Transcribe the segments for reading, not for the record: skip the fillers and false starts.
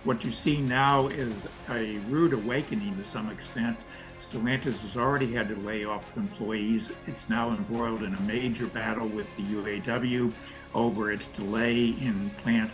What you see now is a rude awakening to some extent. Stellantis has already had to lay off employees. It's now embroiled in a major battle with the UAW over its delay in plant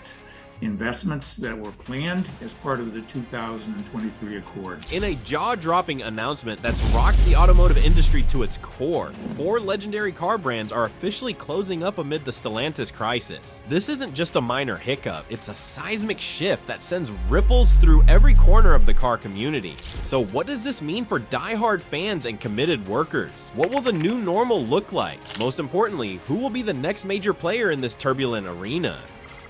investments that were planned as part of the 2023 Accord. In a jaw-dropping announcement that's rocked the automotive industry to its core, 4 legendary car brands are officially closing up amid the Stellantis crisis. This isn't just a minor hiccup, it's a seismic shift that sends ripples through every corner of the car community. So what does this mean for die-hard fans and committed workers? What will the new normal look like? Most importantly, who will be the next major player in this turbulent arena?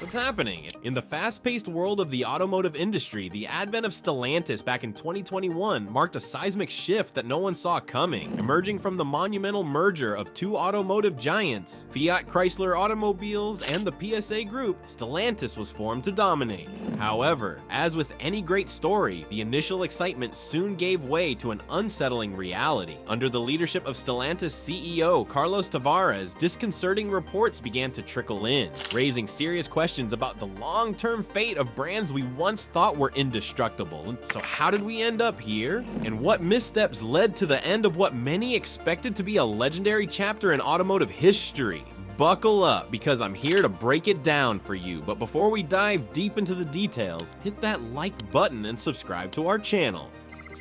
What's happening? In the fast-paced world of the automotive industry, the advent of Stellantis back in 2021 marked a seismic shift that no one saw coming. Emerging from the monumental merger of 2 automotive giants, Fiat Chrysler Automobiles and the PSA Group, Stellantis was formed to dominate. However, as with any great story, the initial excitement soon gave way to an unsettling reality. Under the leadership of Stellantis CEO Carlos Tavares, disconcerting reports began to trickle in, raising serious questions about the long-term fate of brands we once thought were indestructible. So how did we end up here? And what missteps led to the end of what many expected to be a legendary chapter in automotive history? Buckle up, because I'm here to break it down for you. But before we dive deep into the details, hit that like button and subscribe to our channel.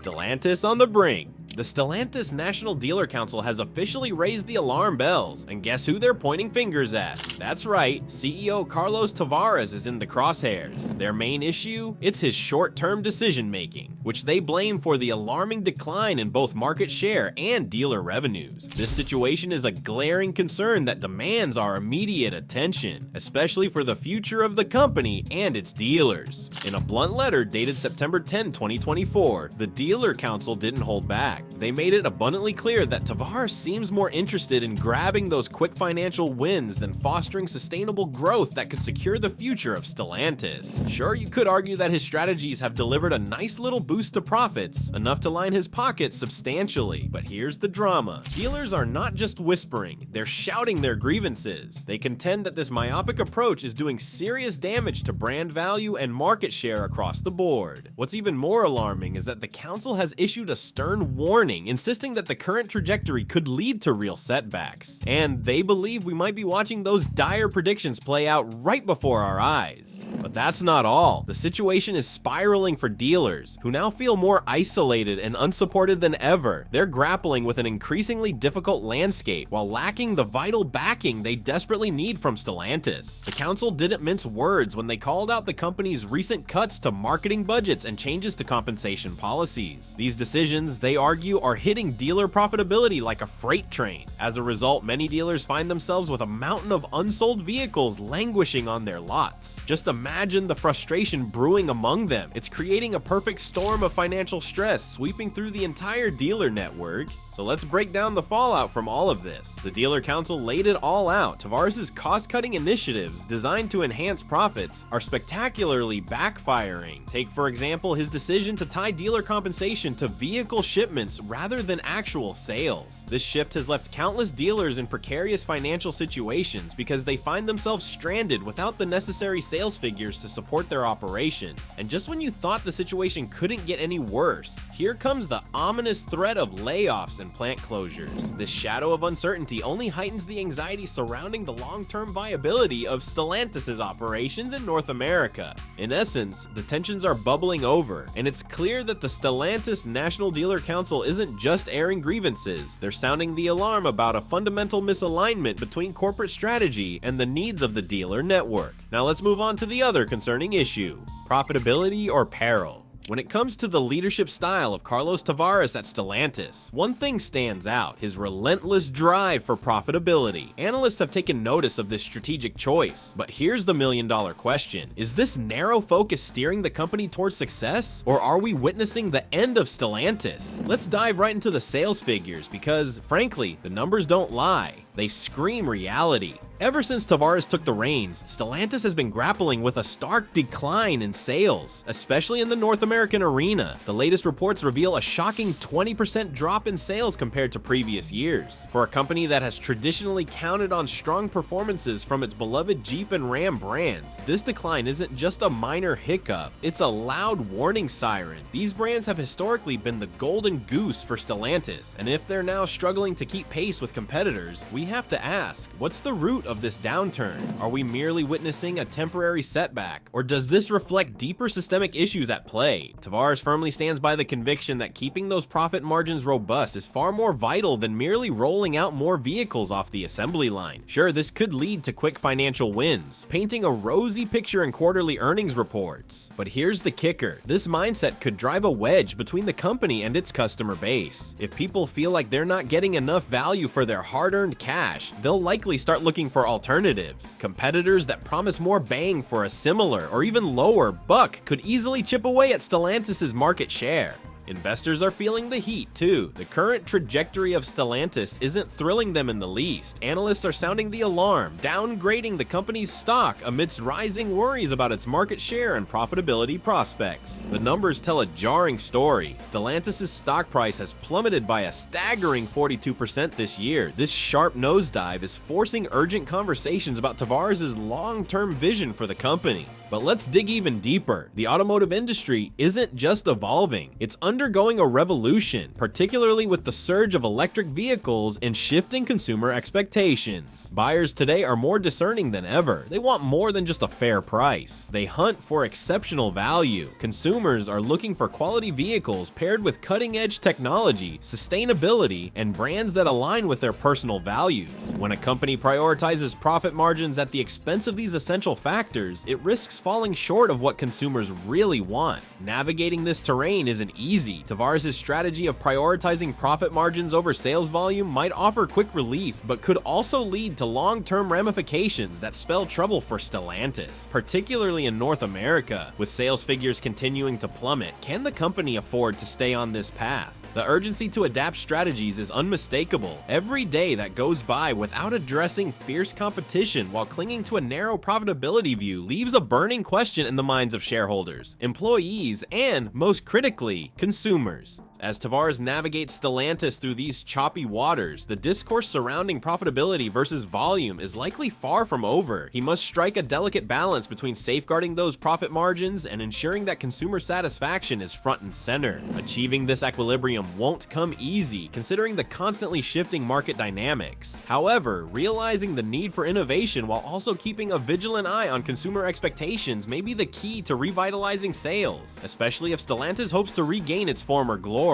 Stellantis on the brink. The Stellantis National Dealer Council has officially raised the alarm bells, and guess who they're pointing fingers at? That's right, CEO Carlos Tavares is in the crosshairs. Their main issue? It's his short-term decision-making, which they blame for the alarming decline in both market share and dealer revenues. This situation is a glaring concern that demands our immediate attention, especially for the future of the company and its dealers. In a blunt letter dated September 10, 2024, the Dealer Council didn't hold back. They made it abundantly clear that Tavares seems more interested in grabbing those quick financial wins than fostering sustainable growth that could secure the future of Stellantis. Sure, you could argue that his strategies have delivered a nice little boost to profits, enough to line his pockets substantially, but here's the drama. Dealers are not just whispering, they're shouting their grievances. They contend that this myopic approach is doing serious damage to brand value and market share across the board. What's even more alarming is that the council has issued a stern warning, insisting that the current trajectory could lead to real setbacks. And they believe we might be watching those dire predictions play out right before our eyes. But that's not all. The situation is spiraling for dealers, who now feel more isolated and unsupported than ever. They're grappling with an increasingly difficult landscape while lacking the vital backing they desperately need from Stellantis. The council didn't mince words when they called out the company's recent cuts to marketing budgets and changes to compensation policies. These decisions, they argue, are hitting dealer profitability like a freight train. As a result, many dealers find themselves with a mountain of unsold vehicles languishing on their lots. Just imagine the frustration brewing among them. It's creating a perfect storm of financial stress sweeping through the entire dealer network. So let's break down the fallout from all of this. The Dealer Council laid it all out. Tavares' cost-cutting initiatives designed to enhance profits are spectacularly backfiring. Take, for example, his decision to tie dealer compensation to vehicle shipments rather than actual sales. This shift has left countless dealers in precarious financial situations because they find themselves stranded without the necessary sales figures to support their operations. And just when you thought the situation couldn't get any worse, here comes the ominous threat of layoffs and plant closures. This shadow of uncertainty only heightens the anxiety surrounding the long-term viability of Stellantis' operations in North America. In essence, the tensions are bubbling over, and it's clear that the Stellantis National Dealer Council isn't just airing grievances. They're sounding the alarm about a fundamental misalignment between corporate strategy and the needs of the dealer network. Now let's move on to the other concerning issue: profitability or peril. When it comes to the leadership style of Carlos Tavares at Stellantis, one thing stands out: his relentless drive for profitability. Analysts have taken notice of this strategic choice, but here's the million-dollar question. Is this narrow focus steering the company towards success, or are we witnessing the end of Stellantis? Let's dive right into the sales figures because, frankly, the numbers don't lie. They scream reality. Ever since Tavares took the reins, Stellantis has been grappling with a stark decline in sales, especially in the North American arena. The latest reports reveal a shocking 20% drop in sales compared to previous years. For a company that has traditionally counted on strong performances from its beloved Jeep and Ram brands, this decline isn't just a minor hiccup, it's a loud warning siren. These brands have historically been the golden goose for Stellantis, and if they're now struggling to keep pace with competitors, we have to ask, what's the root of this downturn? Are we merely witnessing a temporary setback, or does this reflect deeper systemic issues at play? Tavares firmly stands by the conviction that keeping those profit margins robust is far more vital than merely rolling out more vehicles off the assembly line. Sure, this could lead to quick financial wins, painting a rosy picture in quarterly earnings reports. But here's the kicker. This mindset could drive a wedge between the company and its customer base. If people feel like they're not getting enough value for their hard-earned cash, they'll likely start looking for alternatives. Competitors that promise more bang for a similar or even lower buck could easily chip away at Stellantis' market share. Investors are feeling the heat too. The current trajectory of Stellantis isn't thrilling them in the least. Analysts are sounding the alarm, downgrading the company's stock amidst rising worries about its market share and profitability prospects. The numbers tell a jarring story. Stellantis' stock price has plummeted by a staggering 42% this year. This sharp nosedive is forcing urgent conversations about Tavares' long-term vision for the company. But let's dig even deeper. The automotive industry isn't just evolving, it's undergoing a revolution, particularly with the surge of electric vehicles and shifting consumer expectations. Buyers today are more discerning than ever. They want more than just a fair price. They hunt for exceptional value. Consumers are looking for quality vehicles paired with cutting-edge technology, sustainability, and brands that align with their personal values. When a company prioritizes profit margins at the expense of these essential factors, it risks falling short of what consumers really want. Navigating this terrain isn't easy. Tavares' strategy of prioritizing profit margins over sales volume might offer quick relief, but could also lead to long-term ramifications that spell trouble for Stellantis, particularly in North America. With sales figures continuing to plummet, can the company afford to stay on this path? The urgency to adapt strategies is unmistakable. Every day that goes by without addressing fierce competition while clinging to a narrow profitability view leaves a burning question in the minds of shareholders, employees, and, most critically, consumers. As Tavares navigates Stellantis through these choppy waters, the discourse surrounding profitability versus volume is likely far from over. He must strike a delicate balance between safeguarding those profit margins and ensuring that consumer satisfaction is front and center. Achieving this equilibrium won't come easy, considering the constantly shifting market dynamics. However, realizing the need for innovation while also keeping a vigilant eye on consumer expectations may be the key to revitalizing sales, especially if Stellantis hopes to regain its former glory.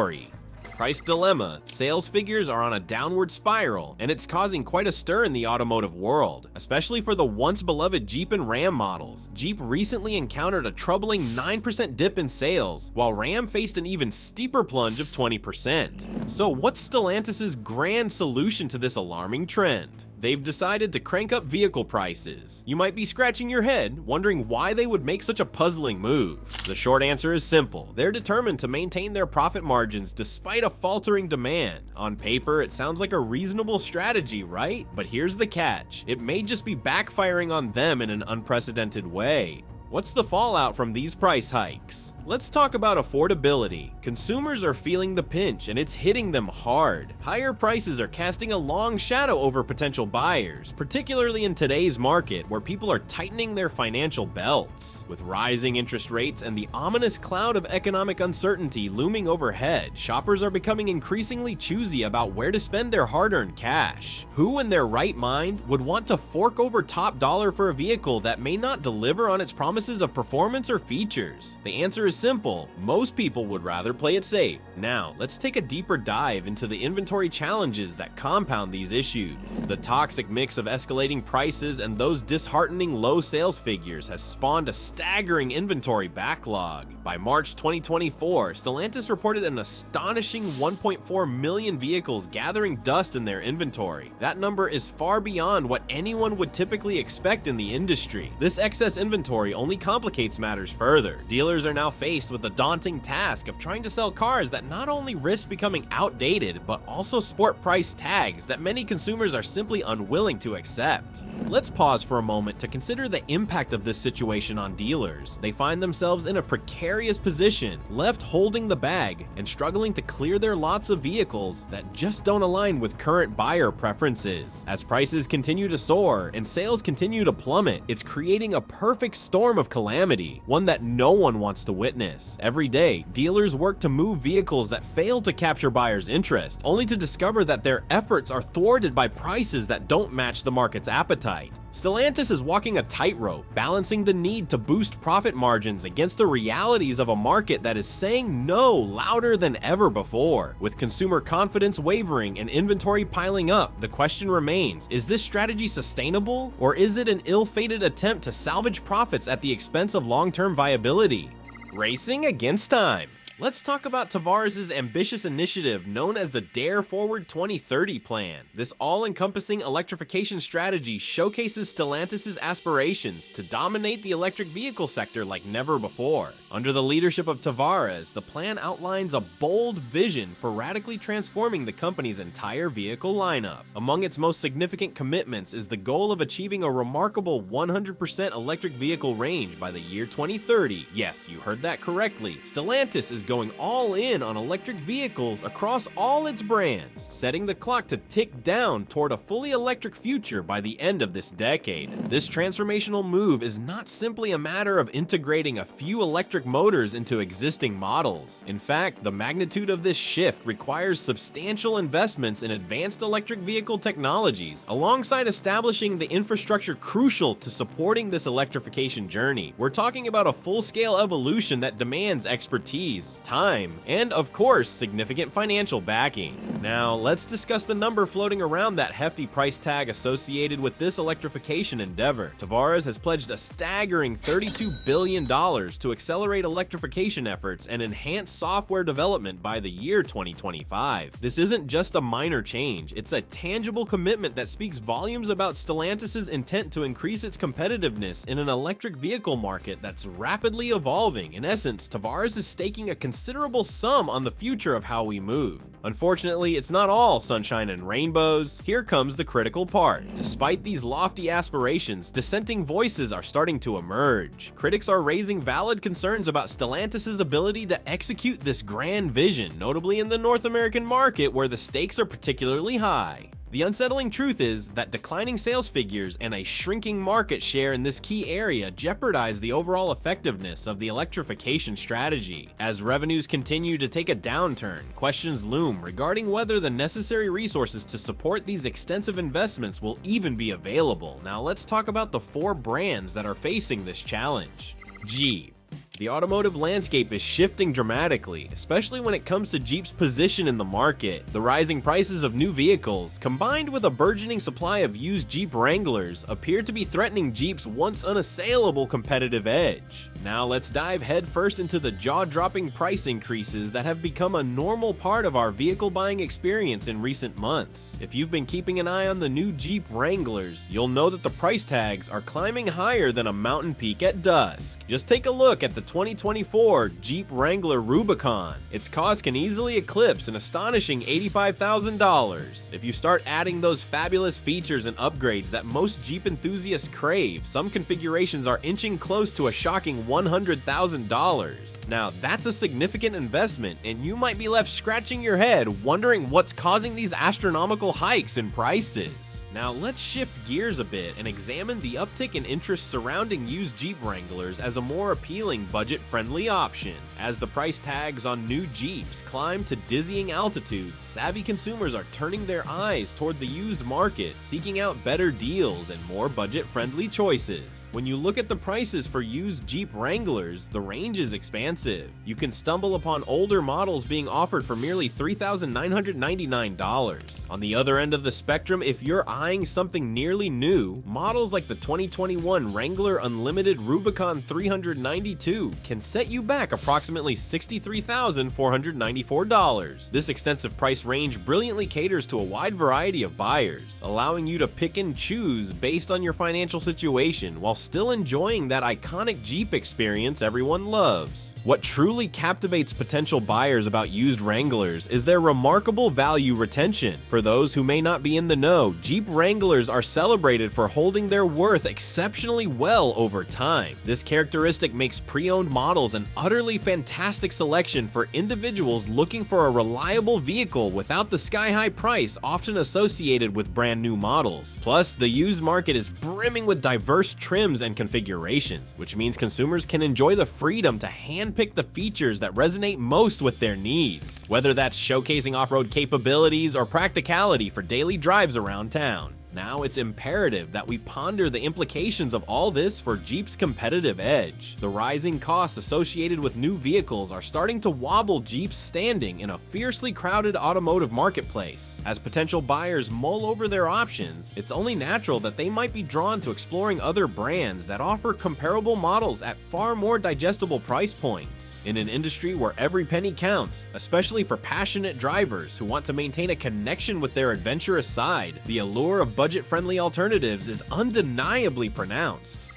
Price dilemma. Sales figures are on a downward spiral, and it's causing quite a stir in the automotive world, especially for the once beloved Jeep and Ram models. Jeep recently encountered a troubling 9% dip in sales, while Ram faced an even steeper plunge of 20%. So what's Stellantis' grand solution to this alarming trend? They've decided to crank up vehicle prices. You might be scratching your head, wondering why they would make such a puzzling move. The short answer is simple. They're determined to maintain their profit margins despite a faltering demand. On paper, it sounds like a reasonable strategy, right? But here's the catch. It may just be backfiring on them in an unprecedented way. What's the fallout from these price hikes? Let's talk about affordability. Consumers are feeling the pinch, and it's hitting them hard. Higher prices are casting a long shadow over potential buyers, particularly in today's market where people are tightening their financial belts. With rising interest rates and the ominous cloud of economic uncertainty looming overhead, shoppers are becoming increasingly choosy about where to spend their hard-earned cash. Who in their right mind would want to fork over top dollar for a vehicle that may not deliver on its promises of performance or features? The answer is simple. Most people would rather play it safe. Now, let's take a deeper dive into the inventory challenges that compound these issues. The toxic mix of escalating prices and those disheartening low sales figures has spawned a staggering inventory backlog. By March 2024, Stellantis reported an astonishing 1.4 million vehicles gathering dust in their inventory. That number is far beyond what anyone would typically expect in the industry. This excess inventory only complicates matters further. Dealers are now facing faced with the daunting task of trying to sell cars that not only risk becoming outdated, but also sport price tags that many consumers are simply unwilling to accept. Let's pause for a moment to consider the impact of this situation on dealers. They find themselves in a precarious position, left holding the bag and struggling to clear their lots of vehicles that just don't align with current buyer preferences. As prices continue to soar and sales continue to plummet, it's creating a perfect storm of calamity, one that no one wants to witness. Every day, dealers work to move vehicles that fail to capture buyers' interest, only to discover that their efforts are thwarted by prices that don't match the market's appetite. Stellantis is walking a tightrope, balancing the need to boost profit margins against the realities of a market that is saying no louder than ever before. With consumer confidence wavering and inventory piling up, the question remains, is this strategy sustainable, or is it an ill-fated attempt to salvage profits at the expense of long-term viability? Racing against time. Let's talk about Tavares' ambitious initiative known as the Dare Forward 2030 plan. This all-encompassing electrification strategy showcases Stellantis' aspirations to dominate the electric vehicle sector like never before. Under the leadership of Tavares, the plan outlines a bold vision for radically transforming the company's entire vehicle lineup. Among its most significant commitments is the goal of achieving a remarkable 100% electric vehicle range by the year 2030. Yes, you heard that correctly. Stellantis is going all in on electric vehicles across all its brands, setting the clock to tick down toward a fully electric future by the end of this decade. This transformational move is not simply a matter of integrating a few electric motors into existing models. In fact, the magnitude of this shift requires substantial investments in advanced electric vehicle technologies, alongside establishing the infrastructure crucial to supporting this electrification journey. We're talking about a full-scale evolution that demands expertise, time, and of course, significant financial backing. Now, let's discuss the number floating around that hefty price tag associated with this electrification endeavor. Tavares has pledged a staggering $32 billion to accelerate electrification efforts and enhance software development by the year 2025. This isn't just a minor change, it's a tangible commitment that speaks volumes about Stellantis' intent to increase its competitiveness in an electric vehicle market that's rapidly evolving. In essence, Tavares is staking a considerable sum on the future of how we move. Unfortunately, it's not all sunshine and rainbows. Here comes the critical part. Despite these lofty aspirations, dissenting voices are starting to emerge. Critics are raising valid concerns about Stellantis' ability to execute this grand vision, notably in the North American market where the stakes are particularly high. The unsettling truth is that declining sales figures and a shrinking market share in this key area jeopardize the overall effectiveness of the electrification strategy. As revenues continue to take a downturn, questions loom regarding whether the necessary resources to support these extensive investments will even be available. Now let's talk about the 4 brands that are facing this challenge. Jeep. The automotive landscape is shifting dramatically, especially when it comes to Jeep's position in the market. The rising prices of new vehicles, combined with a burgeoning supply of used Jeep Wranglers, appear to be threatening Jeep's once unassailable competitive edge. Now let's dive headfirst into the jaw-dropping price increases that have become a normal part of our vehicle buying experience in recent months. If you've been keeping an eye on the new Jeep Wranglers, you'll know that the price tags are climbing higher than a mountain peak at dusk. Just take a look at the 2024 Jeep Wrangler Rubicon. Its cost can easily eclipse an astonishing $85,000. If you start adding those fabulous features and upgrades that most Jeep enthusiasts crave, some configurations are inching close to a shocking $100,000. Now, that's a significant investment, and you might be left scratching your head wondering what's causing these astronomical hikes in prices. Now, let's shift gears a bit and examine the uptick in interest surrounding used Jeep Wranglers as a more appealing budget-friendly option. As the price tags on new Jeeps climb to dizzying altitudes, savvy consumers are turning their eyes toward the used market, seeking out better deals and more budget-friendly choices. When you look at the prices for used Jeep Wranglers, the range is expansive. You can stumble upon older models being offered for merely $3,999. On the other end of the spectrum, if you're eyeing something nearly new, models like the 2021 Wrangler Unlimited Rubicon 392 2 can set you back approximately $63,494. This extensive price range brilliantly caters to a wide variety of buyers, allowing you to pick and choose based on your financial situation while still enjoying that iconic Jeep experience everyone loves. What truly captivates potential buyers about used Wranglers is their remarkable value retention. For those who may not be in the know, Jeep Wranglers are celebrated for holding their worth exceptionally well over time. This characteristic makes pre-owned models an utterly fantastic selection for individuals looking for a reliable vehicle without the sky-high price often associated with brand new models. Plus, the used market is brimming with diverse trims and configurations, which means consumers can enjoy the freedom to handpick the features that resonate most with their needs, whether that's showcasing off-road capabilities or practicality for daily drives around town. Now it's imperative that we ponder the implications of all this for Jeep's competitive edge. The rising costs associated with new vehicles are starting to wobble Jeep's standing in a fiercely crowded automotive marketplace. As potential buyers mull over their options, it's only natural that they might be drawn to exploring other brands that offer comparable models at far more digestible price points. In an industry where every penny counts, especially for passionate drivers who want to maintain a connection with their adventurous side, the allure of budget-friendly alternatives is undeniably pronounced.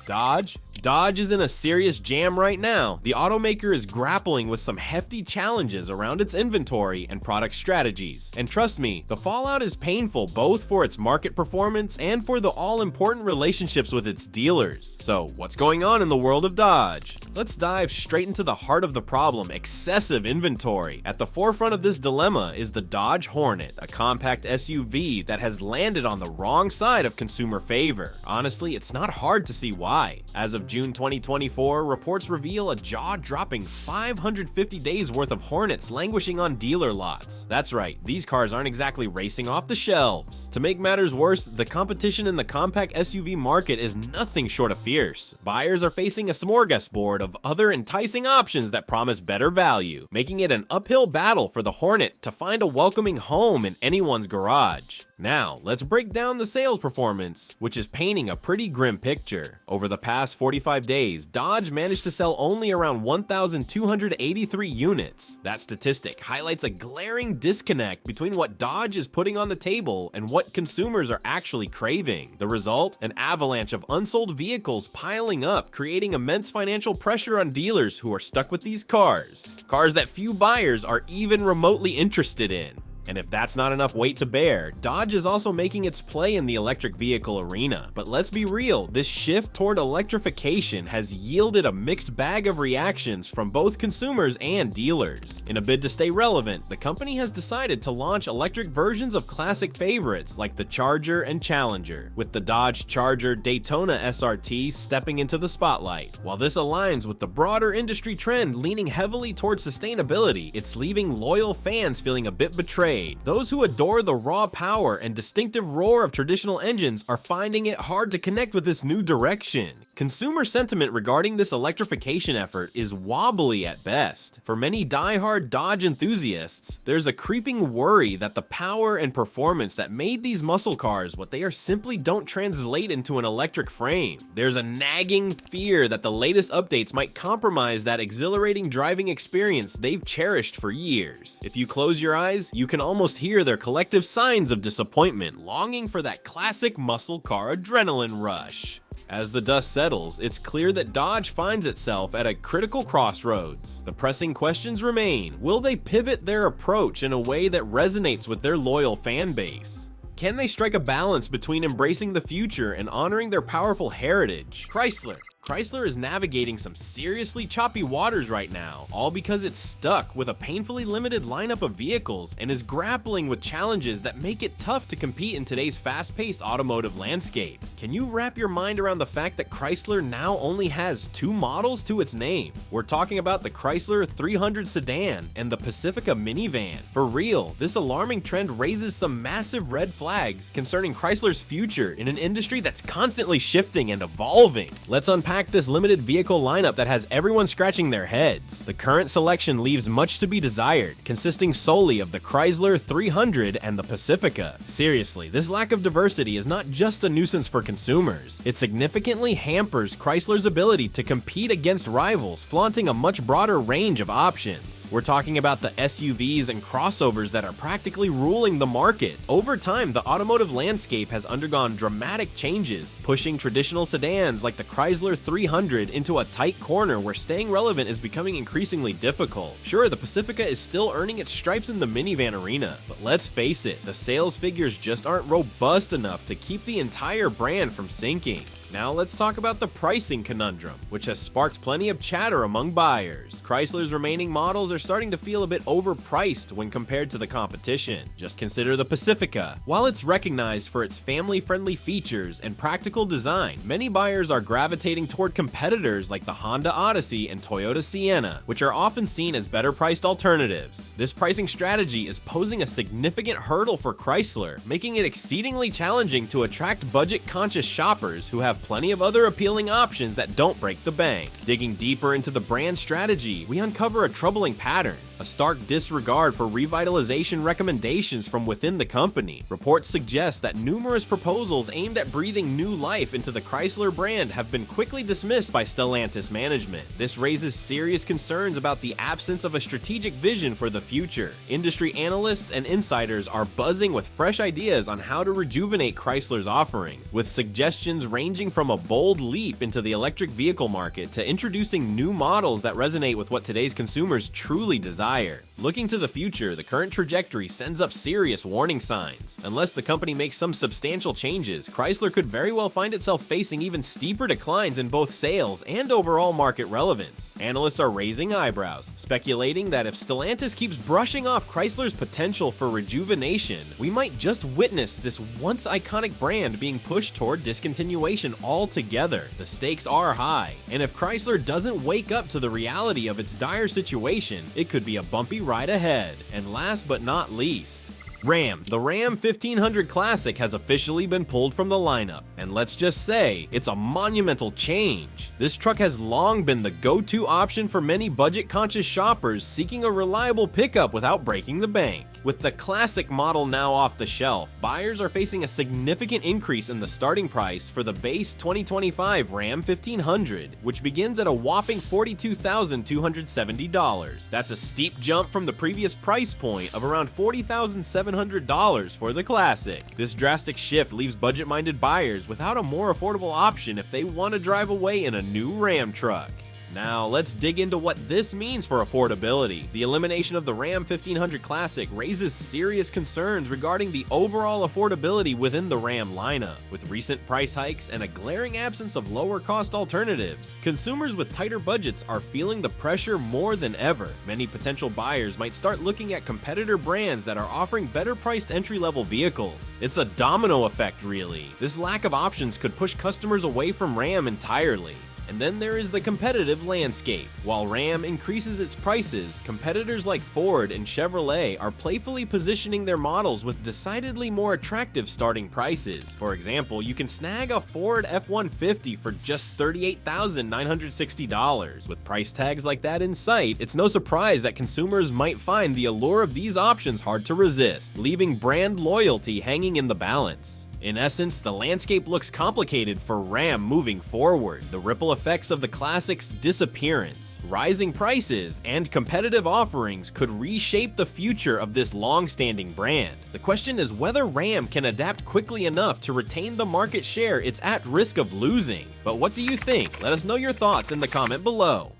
Dodge is in a serious jam right now. The automaker is grappling with some hefty challenges around its inventory and product strategies. And trust me, the fallout is painful both for its market performance and for the all-important relationships with its dealers. So, what's going on in the world of Dodge? Let's dive straight into the heart of the problem: excessive inventory. At the forefront of this dilemma is the Dodge Hornet, a compact SUV that has landed on the wrong side of consumer favor. Honestly, it's not hard to see why. As of June 2024, reports reveal a jaw-dropping 550 days worth of Hornets languishing on dealer lots. That's right, these cars aren't exactly racing off the shelves. To make matters worse, the competition in the compact SUV market is nothing short of fierce. Buyers are facing a smorgasbord of other enticing options that promise better value, making it an uphill battle for the Hornet to find a welcoming home in anyone's garage. Now, let's break down the sales performance, which is painting a pretty grim picture. Over the past 45 days, Dodge managed to sell only around 1,283 units. That statistic highlights a glaring disconnect between what Dodge is putting on the table and what consumers are actually craving. The result? An avalanche of unsold vehicles piling up, creating immense financial pressure on dealers who are stuck with these cars. Cars that few buyers are even remotely interested in. And if that's not enough weight to bear, Dodge is also making its play in the electric vehicle arena. But let's be real, this shift toward electrification has yielded a mixed bag of reactions from both consumers and dealers. In a bid to stay relevant, the company has decided to launch electric versions of classic favorites like the Charger and Challenger, with the Dodge Charger Daytona SRT stepping into the spotlight. While this aligns with the broader industry trend leaning heavily towards sustainability, it's leaving loyal fans feeling a bit betrayed. Those who adore the raw power and distinctive roar of traditional engines are finding it hard to connect with this new direction. Consumer sentiment regarding this electrification effort is wobbly at best. For many die-hard Dodge enthusiasts, there's a creeping worry that the power and performance that made these muscle cars what they are simply don't translate into an electric frame. There's a nagging fear that the latest updates might compromise that exhilarating driving experience they've cherished for years. If you close your eyes, you can almost hear their collective signs of disappointment, longing for that classic muscle car adrenaline rush. As the dust settles, it's clear that Dodge finds itself at a critical crossroads. The pressing questions remain: will they pivot their approach in a way that resonates with their loyal fan base? Can they strike a balance between embracing the future and honoring their powerful heritage? Chrysler is navigating some seriously choppy waters right now, all because it's stuck with a painfully limited lineup of vehicles and is grappling with challenges that make it tough to compete in today's fast-paced automotive landscape. Can you wrap your mind around the fact that Chrysler now only has 2 models to its name? We're talking about the Chrysler 300 sedan and the Pacifica minivan. For real, this alarming trend raises some massive red flags concerning Chrysler's future in an industry that's constantly shifting and evolving. Let's unpack unpack this limited vehicle lineup that has everyone scratching their heads. The current selection leaves much to be desired, consisting solely of the Chrysler 300 and the Pacifica. Seriously, this lack of diversity is not just a nuisance for consumers. It significantly hampers Chrysler's ability to compete against rivals, flaunting a much broader range of options. We're talking about the SUVs and crossovers that are practically ruling the market. Over time, the automotive landscape has undergone dramatic changes, pushing traditional sedans like the Chrysler 300 into a tight corner where staying relevant is becoming increasingly difficult. Sure, the Pacifica is still earning its stripes in the minivan arena, but let's face it, the sales figures just aren't robust enough to keep the entire brand from sinking. Now let's talk about the pricing conundrum, which has sparked plenty of chatter among buyers. Chrysler's remaining models are starting to feel a bit overpriced when compared to the competition. Just consider the Pacifica. While it's recognized for its family-friendly features and practical design, many buyers are gravitating toward competitors like the Honda Odyssey and Toyota Sienna, which are often seen as better-priced alternatives. This pricing strategy is posing a significant hurdle for Chrysler, making it exceedingly challenging to attract budget-conscious shoppers who have plenty of other appealing options that don't break the bank. Digging deeper into the brand strategy, we uncover a troubling pattern. A stark disregard for revitalization recommendations from within the company. Reports suggest that numerous proposals aimed at breathing new life into the Chrysler brand have been quickly dismissed by Stellantis management. This raises serious concerns about the absence of a strategic vision for the future. Industry analysts and insiders are buzzing with fresh ideas on how to rejuvenate Chrysler's offerings, with suggestions ranging from a bold leap into the electric vehicle market to introducing new models that resonate with what today's consumers truly desire. Looking to the future, the current trajectory sends up serious warning signs. Unless the company makes some substantial changes, Chrysler could very well find itself facing even steeper declines in both sales and overall market relevance. Analysts are raising eyebrows, speculating that if Stellantis keeps brushing off Chrysler's potential for rejuvenation, we might just witness this once iconic brand being pushed toward discontinuation altogether. The stakes are high, and if Chrysler doesn't wake up to the reality of its dire situation, it could be a bumpy ride ahead. And last but not least, Ram. The Ram 1500 Classic has officially been pulled from the lineup, and let's just say, it's a monumental change. This truck has long been the go-to option for many budget-conscious shoppers seeking a reliable pickup without breaking the bank. With the Classic model now off the shelf, buyers are facing a significant increase in the starting price for the base 2025 Ram 1500, which begins at a whopping $42,270. That's a steep jump from the previous price point of around $40,700 for the Classic. This drastic shift leaves budget-minded buyers without a more affordable option if they want to drive away in a new Ram truck. Now, let's dig into what this means for affordability. The elimination of the Ram 1500 Classic raises serious concerns regarding the overall affordability within the Ram lineup. With recent price hikes and a glaring absence of lower-cost alternatives, consumers with tighter budgets are feeling the pressure more than ever. Many potential buyers might start looking at competitor brands that are offering better-priced entry-level vehicles. It's a domino effect, really. This lack of options could push customers away from Ram entirely. And then there is the competitive landscape. While Ram increases its prices, competitors like Ford and Chevrolet are playfully positioning their models with decidedly more attractive starting prices. For example, you can snag a Ford F-150 for just $38,960. With price tags like that in sight, it's no surprise that consumers might find the allure of these options hard to resist, leaving brand loyalty hanging in the balance. In essence, the landscape looks complicated for Ram moving forward. The ripple effects of the Classic's disappearance, rising prices, and competitive offerings could reshape the future of this long-standing brand. The question is whether Ram can adapt quickly enough to retain the market share it's at risk of losing. But what do you think? Let us know your thoughts in the comment below.